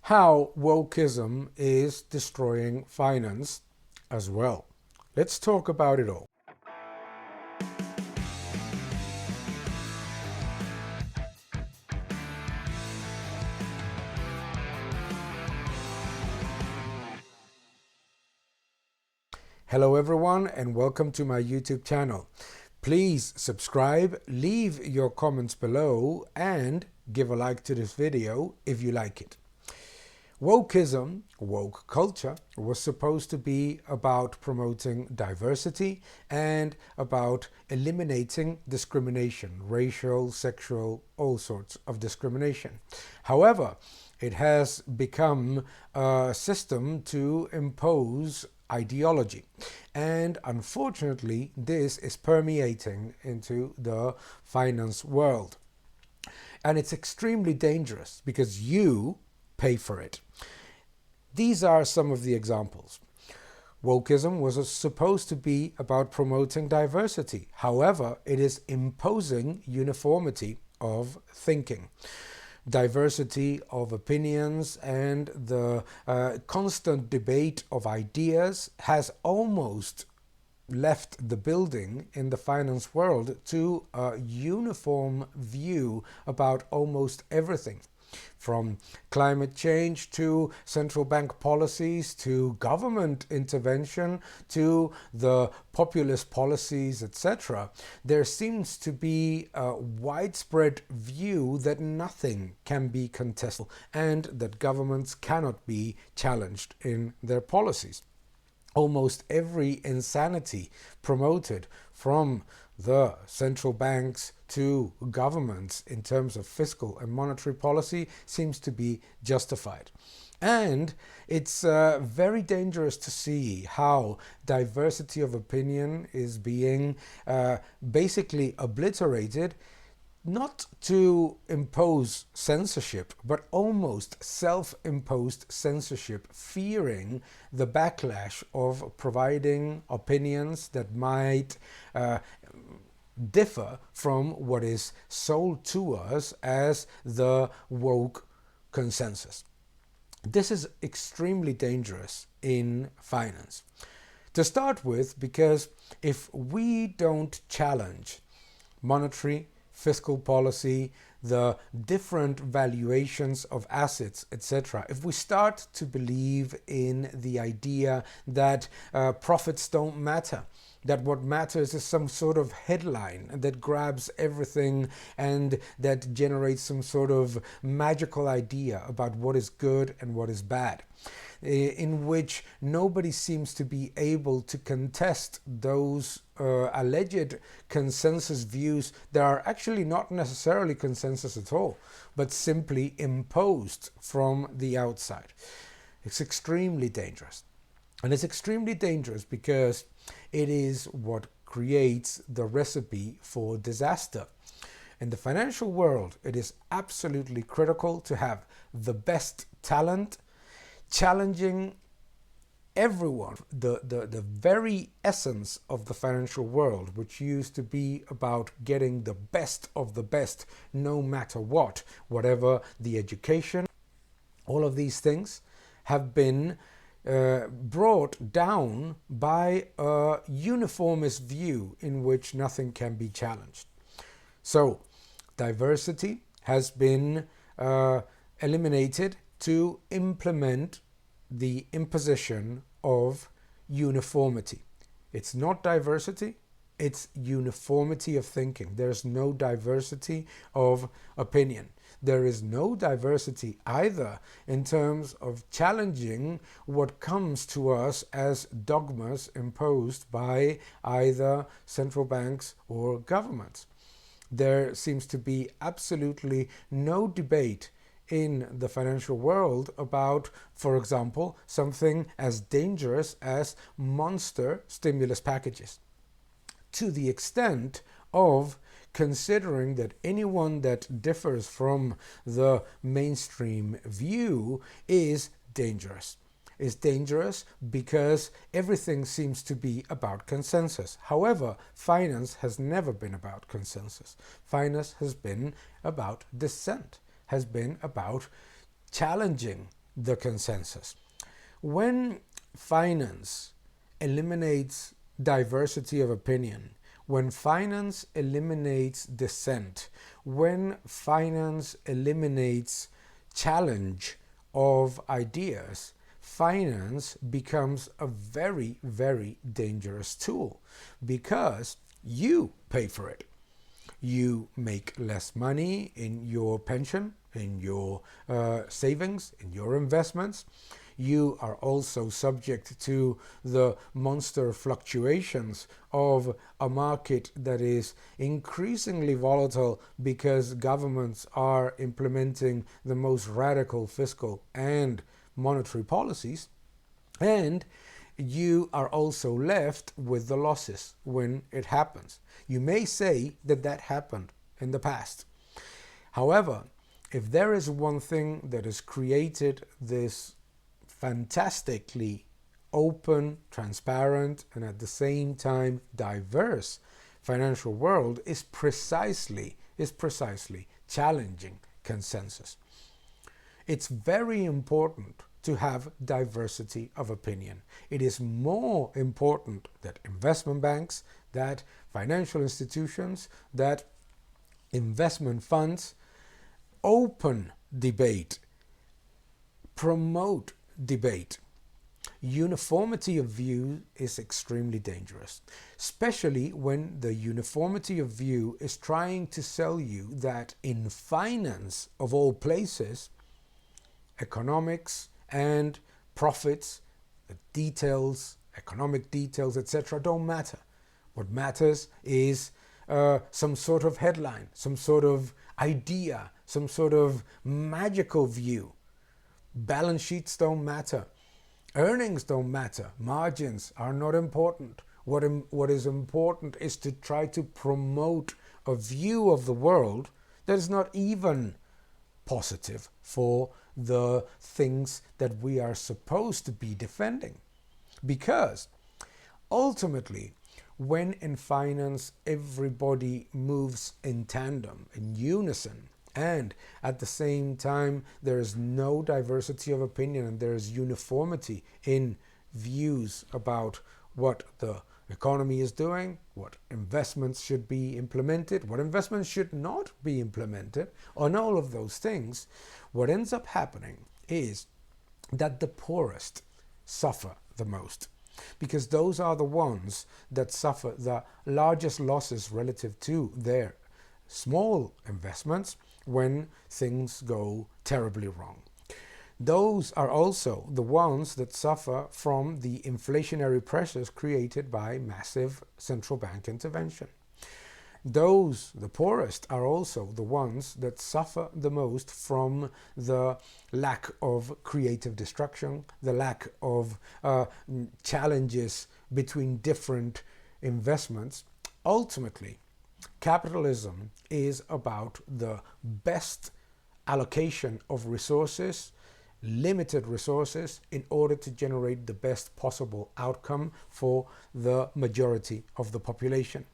how wokeism is destroying finance as well. Let's talk about it all. Hello everyone and welcome to my YouTube channel. Please subscribe, leave your comments below and give a like to this video if you like it. Wokeism, woke culture, was supposed to be about promoting diversity and about eliminating discrimination, racial, sexual, all sorts of discrimination. However, it has become a system to impose ideology, and unfortunately this is permeating into the finance world, and it's extremely dangerous because you pay for it. These are some of the examples. Wokeism was supposed to be about promoting diversity. However, it is imposing uniformity of thinking, diversity of opinions, and the constant debate of ideas has almost left the building in the finance world to a uniform view about almost everything, from climate change to central bank policies to government intervention to the populist policies, etc. There seems to be a widespread view that nothing can be contested and that governments cannot be challenged in their policies. Almost every insanity promoted, from the central banks to governments in terms of fiscal and monetary policy, seems to be justified. And it's very dangerous to see how diversity of opinion is being basically obliterated, not to impose censorship, but almost self-imposed censorship, fearing the backlash of providing opinions that might differ from what is sold to us as the woke consensus. This is extremely dangerous in finance. To start with, because if we don't challenge monetary, fiscal policy, the different valuations of assets, etc. If we start to believe in the idea that profits don't matter, that what matters is some sort of headline that grabs everything and that generates some sort of magical idea about what is good and what is bad, in which nobody seems to be able to contest those alleged consensus views that are actually not necessarily consensus at all, but simply imposed from the outside. It's extremely dangerous. And it's extremely dangerous because it is what creates the recipe for disaster. In the financial world, it is absolutely critical to have the best talent challenging everyone. The very essence of the financial world, which used to be about getting the best of the best no matter what, whatever the education, all of these things have been brought down by a uniformist view in which nothing can be challenged. So diversity has been eliminated to implement the imposition of uniformity. It's not diversity, it's uniformity of thinking. There's no diversity of opinion. There is no diversity either in terms of challenging what comes to us as dogmas imposed by either central banks or governments. There seems to be absolutely no debate in the financial world about, for example, something as dangerous as monster stimulus packages, to the extent of considering that anyone that differs from the mainstream view is dangerous. Is dangerous because everything seems to be about consensus. However, finance has never been about consensus. Finance has been about dissent, has been about challenging the consensus. When finance eliminates diversity of opinion, when finance eliminates dissent, when finance eliminates challenge of ideas, finance becomes a very, very dangerous tool because you pay for it. You make less money in your pension, in your savings, in your investments. You are also subject to the monster fluctuations of a market that is increasingly volatile because governments are implementing the most radical fiscal and monetary policies. And you are also left with the losses when it happens. You may say that that happened in the past. However, if there is one thing that has created this fantastically open, transparent, and at the same time diverse financial world, is precisely challenging consensus. It's very important to have diversity of opinion. It is more important that investment banks, that financial institutions, that investment funds open debate, promote debate. Uniformity of view is extremely dangerous, especially when the uniformity of view is trying to sell you that in finance, of all places, economics and profits, details, economic details, etc., don't matter. What matters is some sort of headline, some sort of idea, some sort of magical view. Balance sheets don't matter. Earnings don't matter. Margins are not important. What is important is to try to promote a view of the world that is not even positive for the things that we are supposed to be defending. Because ultimately, when in finance everybody moves in tandem, in unison, and at the same time there is no diversity of opinion and there is uniformity in views about what the economy is doing, what investments should be implemented, what investments should not be implemented, on all of those things, what ends up happening is that the poorest suffer the most, because those are the ones that suffer the largest losses relative to their small investments when things go terribly wrong. Those are also the ones that suffer from the inflationary pressures created by massive central bank intervention. Those, the poorest, are also the ones that suffer the most from the lack of creative destruction, the lack of challenges between different investments. Ultimately, capitalism is about the best allocation of resources, limited resources, in order to generate the best possible outcome for the majority of the population.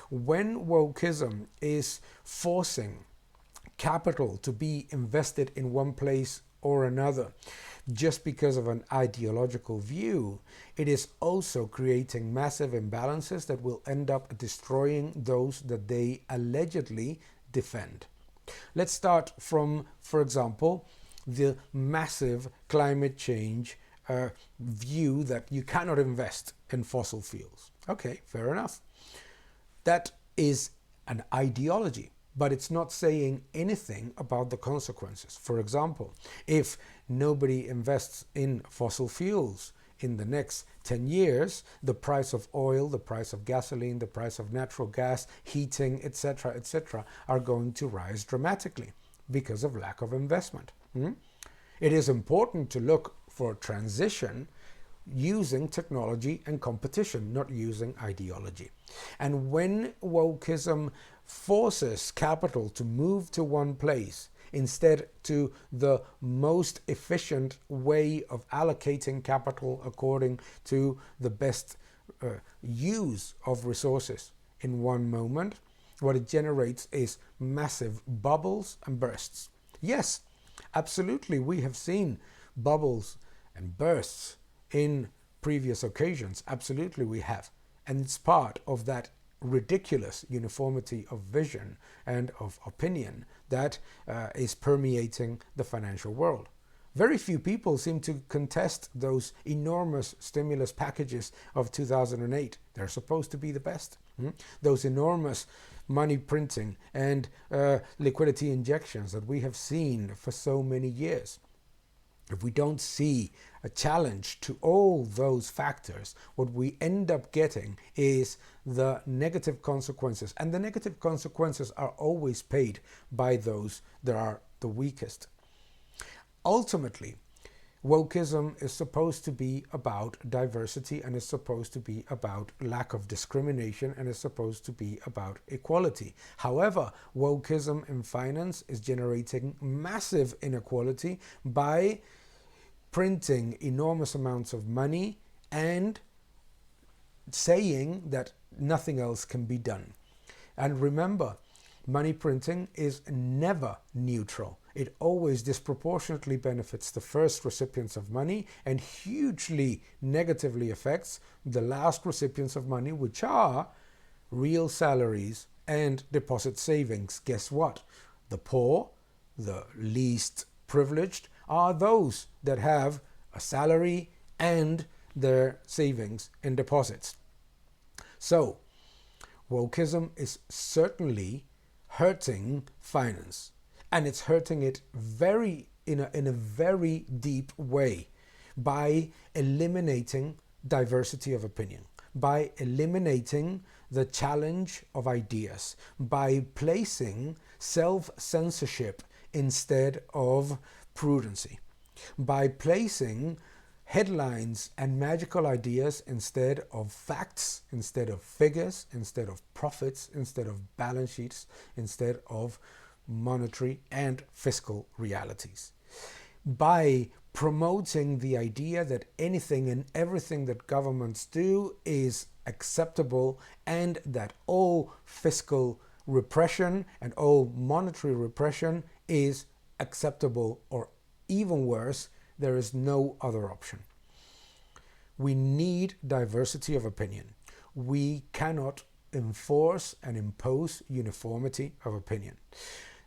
When wokeism is forcing capital to be invested in one place or another just because of an ideological view, it is also creating massive imbalances that will end up destroying those that they allegedly defend. Let's start from, for example, the massive climate change view that you cannot invest in fossil fuels. Okay, fair enough. That is an ideology, but it's not saying anything about the consequences. For example, if nobody invests in fossil fuels in the next 10 years, the price of oil, the price of gasoline, the price of natural gas, heating, etc., are going to rise dramatically because of lack of investment. It is important to look for transition using technology and competition, not using ideology. And when wokeism forces capital to move to one place instead to the most efficient way of allocating capital according to the best use of resources in one moment, what it generates is massive bubbles and bursts. Yes, absolutely, we have seen bubbles and bursts in previous occasions? Absolutely we have. And it's part of that ridiculous uniformity of vision and of opinion that is permeating the financial world. Very few people seem to contest those enormous stimulus packages of 2008. They're supposed to be the best. Those enormous money printing and liquidity injections that we have seen for so many years. If we don't see a challenge to all those factors, what we end up getting is the negative consequences. And the negative consequences are always paid by those that are the weakest. Ultimately, wokeism is supposed to be about diversity and is supposed to be about lack of discrimination and is supposed to be about equality. However, wokeism in finance is generating massive inequality by printing enormous amounts of money and saying that nothing else can be done. And remember, money printing is never neutral. It always disproportionately benefits the first recipients of money and hugely negatively affects the last recipients of money, which are real salaries and deposit savings. Guess what? The poor, the least privileged, are those that have a salary and their savings and deposits. So, wokeism is certainly hurting finance, and it's hurting it in a very deep way by eliminating diversity of opinion, by eliminating the challenge of ideas, by placing self-censorship instead of prudency, by placing headlines and magical ideas instead of facts, instead of figures, instead of profits, instead of balance sheets, instead of monetary and fiscal realities, by promoting the idea that anything and everything that governments do is acceptable and that all fiscal repression and all monetary repression is acceptable, or even worse, there is no other option. We need diversity of opinion. We cannot enforce and impose uniformity of opinion.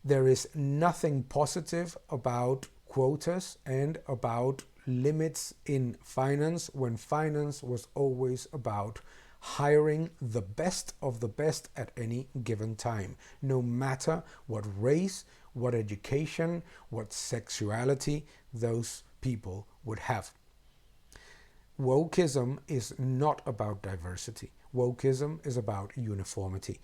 There is nothing positive about quotas and about limits in finance when finance was always about hiring the best of the best at any given time, no matter what race, what education, what sexuality those people would have. Wokeism is not about diversity. Wokeism is about uniformity.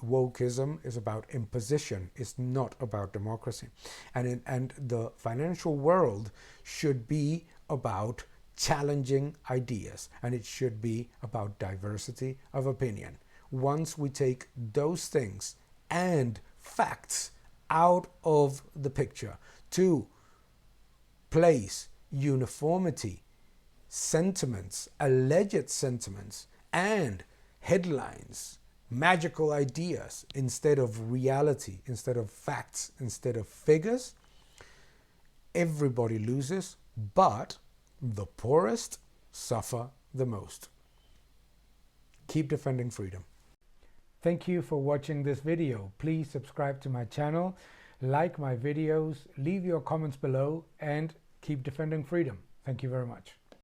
Wokeism is about imposition. It's not about democracy. And the financial world should be about challenging ideas, and it should be about diversity of opinion. Once we take those things and facts out of the picture to place uniformity, sentiments, alleged sentiments, and headlines, magical ideas instead of reality, instead of facts, instead of figures, everybody loses, but the poorest suffer the most. Keep defending freedom. Thank you for watching this video. Please subscribe to my channel, like my videos, leave your comments below, and keep defending freedom. Thank you very much.